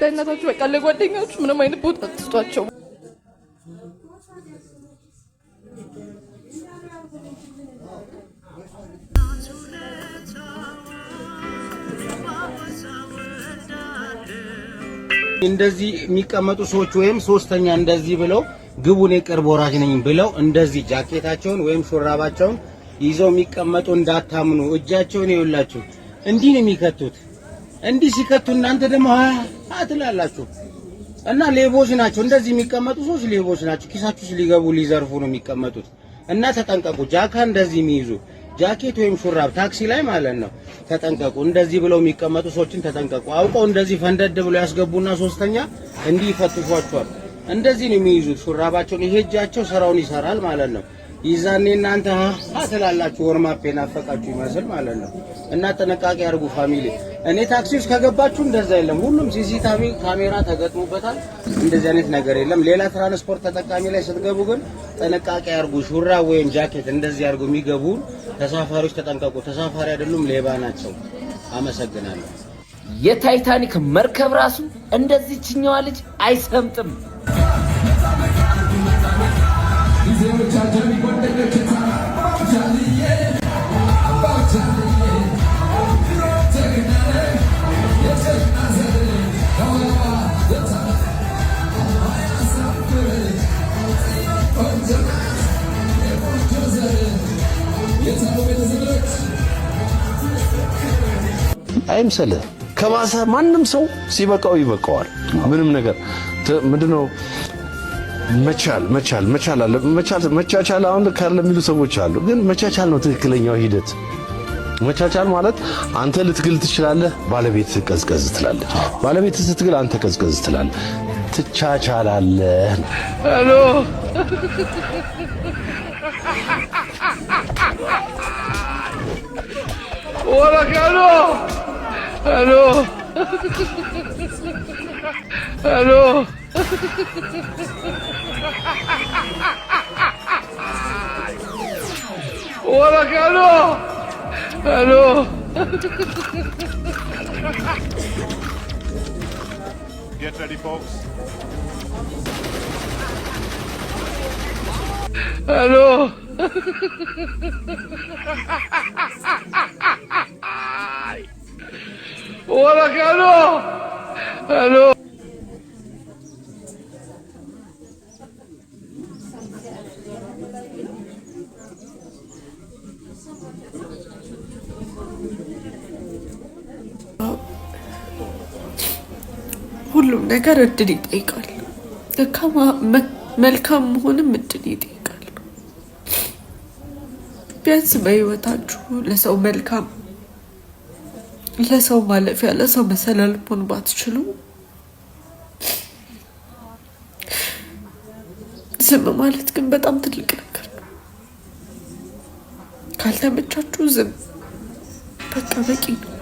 በእናታችሁ በቃ ለጓደኞቹ ምንም አይነት ቦታ አትስጧቸው። እንደዚህ የሚቀመጡ ሰዎች ወይም ሶስተኛ እንደዚህ ብለው ግቡን የቅርብ ወራጅ ነኝ ብለው እንደዚህ ጃኬታቸውን ወይም ሹራባቸውን ይዘው የሚቀመጡ እንዳታምኑ። እጃቸውን ይውላችሁ እንዲህ ነው የሚከቱት። እንዲህ ሲከቱ እናንተ ደግሞ አትላላችሁ እና ሌቦች ናቸው። እንደዚህ የሚቀመጡ ሰዎች ሌቦች ናቸው። ኪሳችሁ ሊገቡ ሊዘርፉ ነው የሚቀመጡት እና ተጠንቀቁ። ጃካ እንደዚህ የሚይዙ ጃኬት ወይም ሹራብ ታክሲ ላይ ማለት ነው ተጠንቀቁ። እንደዚህ ብለው የሚቀመጡ ሰዎችን ተጠንቀቁ። አውቀው እንደዚህ ፈንደድ ብለው ያስገቡና ሶስተኛ እንዲህ ይፈትሿቸዋል። እንደዚህ ነው የሚይዙት ሹራባቸውን። ይሄ እጃቸው ስራውን ይሰራል ማለት ነው። ይዛኔ እናንተ አትላላችሁ ወርማፔ ናፈቃችሁ ይመስል ማለት ነው። እና ጥንቃቄ አድርጉ ፋሚሊ። እኔ ታክሲ ውስጥ ከገባችሁ እንደዛ የለም። ሁሉም ሲሲቲቪ ካሜራ ተገጥሞበታል። እንደዚህ አይነት ነገር የለም። ሌላ ትራንስፖርት ተጠቃሚ ላይ ስትገቡ ግን ጥንቃቄ አድርጉ። ሹራብ ወይም ጃኬት እንደዚህ አድርጉ የሚገቡ ተሳፋሪዎች ተጠንቀቁ። ተሳፋሪ አይደሉም ሌባ ናቸው። አመሰግናለሁ። የታይታኒክ መርከብ ራሱ እንደዚህኛዋ ልጅ አይሰምጥም። አይምሰልህ ከባሰ ማንም ሰው ሲበቃው ይበቃዋል። ምንም ነገር ምንድነው መቻል አለ። መቻቻል አሁን ካለ የሚሉ ሰዎች አሉ። ግን መቻቻል ነው ትክክለኛው ሂደት። መቻቻል ማለት አንተ ልትግል ትችላለህ፣ ባለቤት ቀዝቀዝ ትላለህ። ባለቤት ስትግል አንተ ቀዝቀዝ ትላለህ። ትቻቻላለህ። ሄሎ ወራካሎ ሄሎ ሄሎ ወራካሎ ሄሎ Get ready, folks. Hello. Hola, Hello. Hello. ሁሉም ነገር እድል ይጠይቃል። ደካማ መልካም መሆንም እድል ይጠይቃል። ቢያንስ በህይወታችሁ ለሰው መልካም፣ ለሰው ማለፊያ፣ ለሰው መሰላል መሆን ባትችሉ ዝም ማለት ግን በጣም ትልቅ ነገር ነው። ካልተመቻችሁ ዝም በቃ በቂ ነው።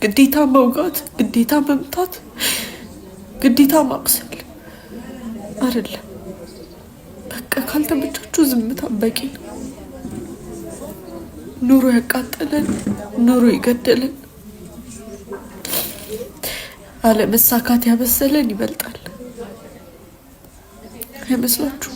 ግዴታ መውጋት፣ ግዴታ መምታት፣ ግዴታ ማቅሰል አይደለም። በቃ ካልተመቻችሁ ዝምታ በቂ ነው። ኑሮ ያቃጠለን፣ ኑሮ ይገደለን፣ አለመሳካት ያበሰለን ይበልጣል። አይመስላችሁ?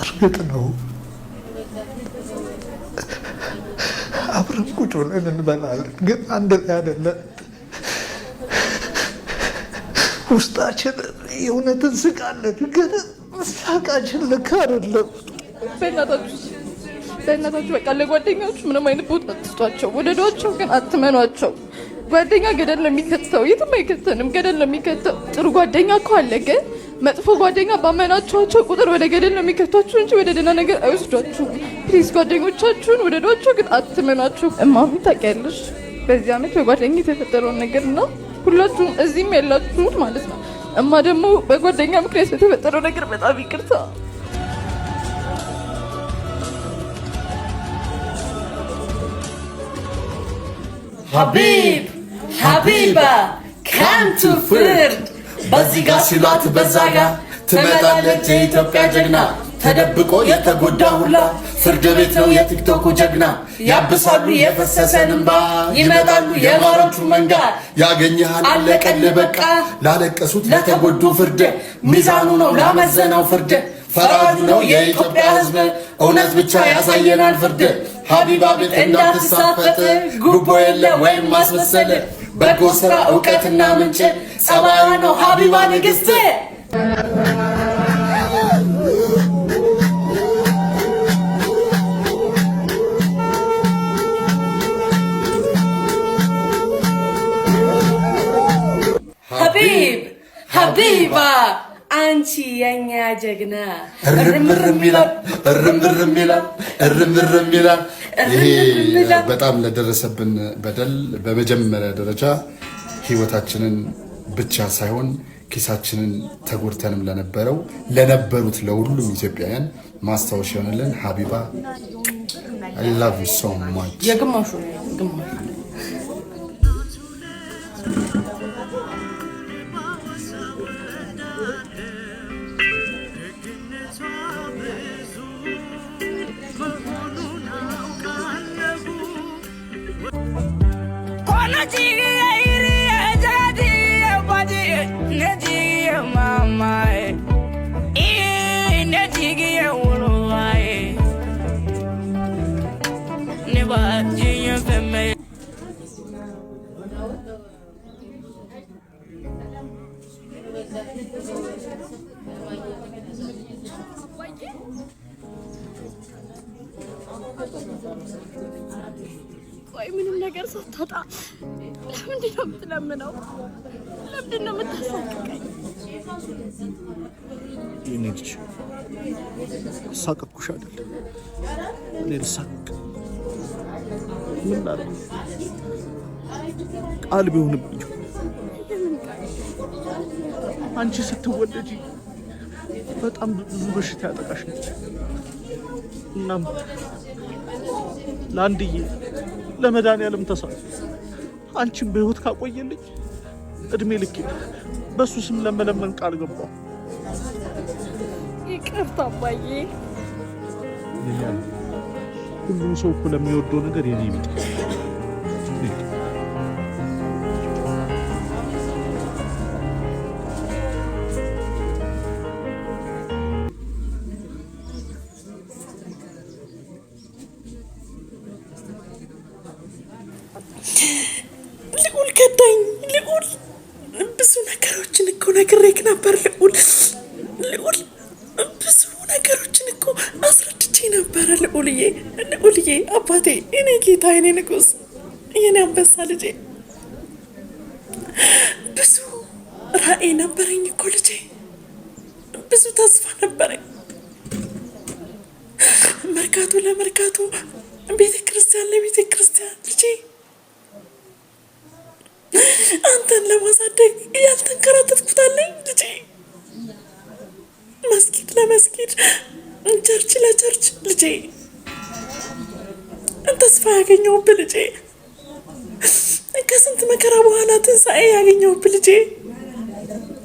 እርግጥ ነው አብረን ቁጭ ብለን እንበላለን፣ ግን አንድ ላይ አይደለም። ውስጣችን የእውነት እንስቃለን፣ ግን ሳቃችን ልክ አይደለም። በእናታችሁ በቃ ለጓደኞቹ ምንም አይነት ቦታ አትስጧቸው። ወደዷቸው፣ ግን አትመኗቸው። ጓደኛ ገደል ነው የሚከተው፣ የትም አይከተንም። ገደል ነው የሚከተው። ጥሩ ጓደኛ እኮ አለ፣ ግን መጥፎ ጓደኛ ባመናቸዋቸው ቁጥር ወደ ገደል ነው የሚከቷችሁ እንጂ ወደ ደህና ነገር አይወስዷችሁ። ፕሊዝ ጓደኞቻችሁን ወደዷቸው፣ ግን አትመኗቸው። እማሚ ታውቂያለሽ በዚህ ዓመት በጓደኛ የተፈጠረውን ነገር ነው። ሁላችሁም እዚህም ያላችሁት ማለት ነው። እማ ደግሞ በጓደኛ ምክንያት የተፈጠረው ነገር በጣም ይቅርታ ሀቢብ ሀቢባ ካንቱ ፍርድ በዚህ ጋር ሲሏት በዛ ጋር ትመጣለች የኢትዮጵያ ጀግና ተደብቆ የተጎዳ ሁላ ፍርድ ቤት ነው የቲክቶኩ ጀግና ያብሳሉ የፈሰሰን እንባ ይመጣሉ የማሮቹ መንጋ ያገኘሃል አለቀል በቃ ላለቀሱት ለተጎዱ ፍርድ ሚዛኑ ነው ላመዘነው ፍርድ ፈራጁ ነው የኢትዮጵያ ሕዝብ እውነት ብቻ ያሳየናል ፍርድ ሀቢባ ቤት እንዳትሳፈጥ ጉቦ የለ ወይም ማስመሰል በጎ ስራ እውቀትና ምንጭ ጸባዩ ነው ሀቢባ ንግስት ሀቢብ ሀቢባ አንቺ የኛ ጀግና እርምርም ይላል ይሄ በጣም ለደረሰብን በደል በመጀመሪያ ደረጃ ህይወታችንን ብቻ ሳይሆን ኪሳችንን ተጎድተንም ለነበሩት ለሁሉም ኢትዮጵያውያን ማስታወሻ ይሆንልን። ሀቢባ I love you so much የግማሹ ቆይ ምንም ነገር ሳታጣ ለምንድን ነው የምትለምነው? ለምንድን ነው የምታሳቅቀኝ? የኔ ልጅ ሳቅኩሽ አይደል? እኔ ልሳቅቅ ምን ላድርግ? ቃል ቢሆንብኝ አንቺ ስትወለጂ በጣም ብዙ በሽታ ያጠቃሽ ነበር። እናም ለአንድዬ ለመድኃኒዓለም ተሳል አንቺን በህይወት ካቆየልኝ እድሜ ልኬ በሱ ስም ለመለመን ቃል ገባሁ። ይቅርታ አባዬ። ሁሉም ሰው እኮ ለሚወደው ነገር የኔ ቢጤ ልዑል ከዳኝ። ልዑል ብዙ ነገሮችን እኮ ነግሬክ ነበር። ልዑል ብዙ ነገሮችን እኮ አስረድቼ ነበረ። ልዑልዬ አባቴ፣ እኔ ጌታ፣ እኔ ንጉስ፣ የኔ አንበሳ ልጄ፣ ብዙ ራዕይ ነበረኝ እኮ ልጄ፣ ብዙ ተስፋ ነበረኝ። መርካቶ ለመርካቶ፣ ቤተ ክርስቲያን ለቤተ ክርስቲያን ልጄ አንተን ለማሳደግ ያልተንከራተትኩታለኝ ልጄ። መስጊድ ለመስጊድ፣ ቸርች ለቸርች ልጄ ተስፋ ያገኘሁብህ ልጄ። ከስንት መከራ በኋላ ትንሣኤ ያገኘሁብህ ልጄ።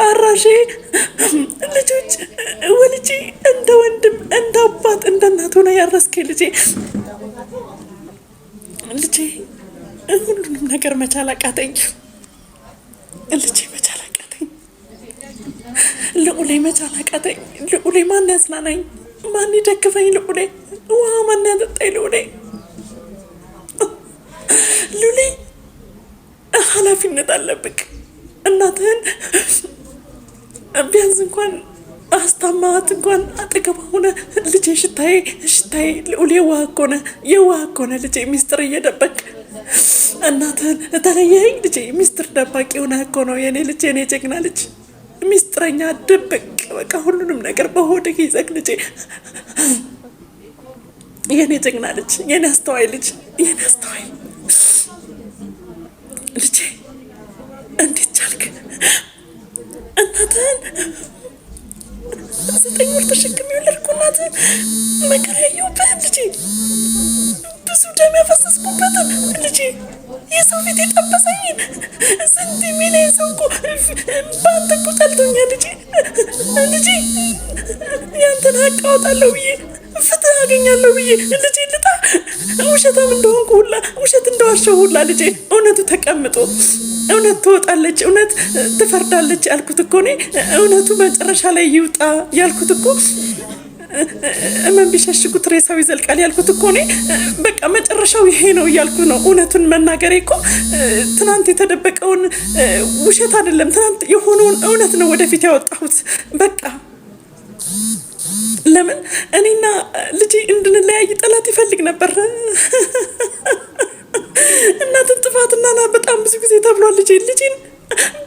አራሼ ልጆች ወልጄ እንደ ወንድም እንደ አባት እንደ እናት ሆነ ያረስከኝ ልጄ። ሁሉንም ነገር መቻል አቃተኝ ልጄ፣ መቻል አቃተኝ። ልዑሌ መቻል አቃተኝ። ልዑሌ ማን ያጽናናኝ? ማን ይደግፈኝ? ልዑሌ ውሃ ማን ያጠጣኝ? ልዑሌ ኃላፊነት አለብክ። እናትህን ቢያንስ እንኳን አስታማት እንኳን አጠገቧ ሆነ ልጄ። ሽታዬ ልዑሌ የዋህ እኮ ነህ ልጄ። ሚስጥር እየደበቅ እናትህን ተለየኸኝ ልጄ። ሚስጥር ደባቂ ሆነህ እኮ ነው የኔ ልጅ፣ የኔ ጀግና ልጅ። ሚስጥረኛ ድብቅ፣ በቃ ሁሉንም ነገር በሆድህ ይዘህ ልጄ። የኔ ጀግና ልጅ፣ የኔ አስተዋይ ልጅ፣ የኔ አስተዋይ ልጄ። እንዴት ቻልክ? እናትህን 9 ወር ተሸክሜ የወለድኩ እናትህን መከራ ያየሁበትን ልጄ፣ ብዙ ደም ያፈሰስኩበትን ልጄ የሰው ፊት የጠበሰኝ ስንት ሚሊዮን ሰው እኮ በአንተ እኮ ጠልቶኛል ልጄ ያንተን ሀቅ አወጣለሁ ብዬ ፍትህ አገኛለሁ ብዬ ልጄ ልጣ ውሸታም እንደሆንኩ ሁላ ውሸት እንደዋሸው ሁላ ልጄ እውነቱ ተቀምጦ እውነት ትወጣለች፣ እውነት ትፈርዳለች ያልኩት እኮ እኔ እውነቱ መጨረሻ ላይ ይውጣ ያልኩት እኮ እመን ቢሸሽጉት ሬሳው ይዘልቃል ያልኩት እኮ እኔ በቃ መጨረሻው ይሄ ነው እያልኩ ነው። እውነቱን መናገሬ እኮ ትናንት የተደበቀውን ውሸት አይደለም፣ ትናንት የሆነውን እውነት ነው ወደፊት ያወጣሁት። በቃ ለምን እኔና ልጄ እንድንለያይ ጠላት ይፈልግ ነበር። እናትን ጥፋትና በጣም ብዙ ጊዜ ተብሏል። ልጄን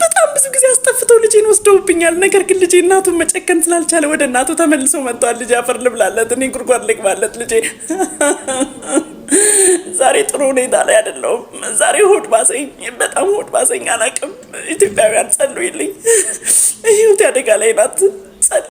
በጣም ብዙ ጊዜ አስጠፍተው ልጄን ወስደውብኛል። ነገር ግን ልጄ እናቱን መጨከን ስላልቻለ ወደ እናቱ ተመልሶ መጥቷል። ልጄ አፈር ልብላለት፣ እኔ ጉድጓድ ልግባለት። ልጄ ዛሬ ጥሩ ሁኔታ ላይ አይደለሁም። ዛሬ ሆድ ባሰኝ፣ በጣም ሆድ ባሰኝ። አላውቅም። ኢትዮጵያውያን ጸልዩልኝ፣ ህይወት አደጋ ላይ ናት።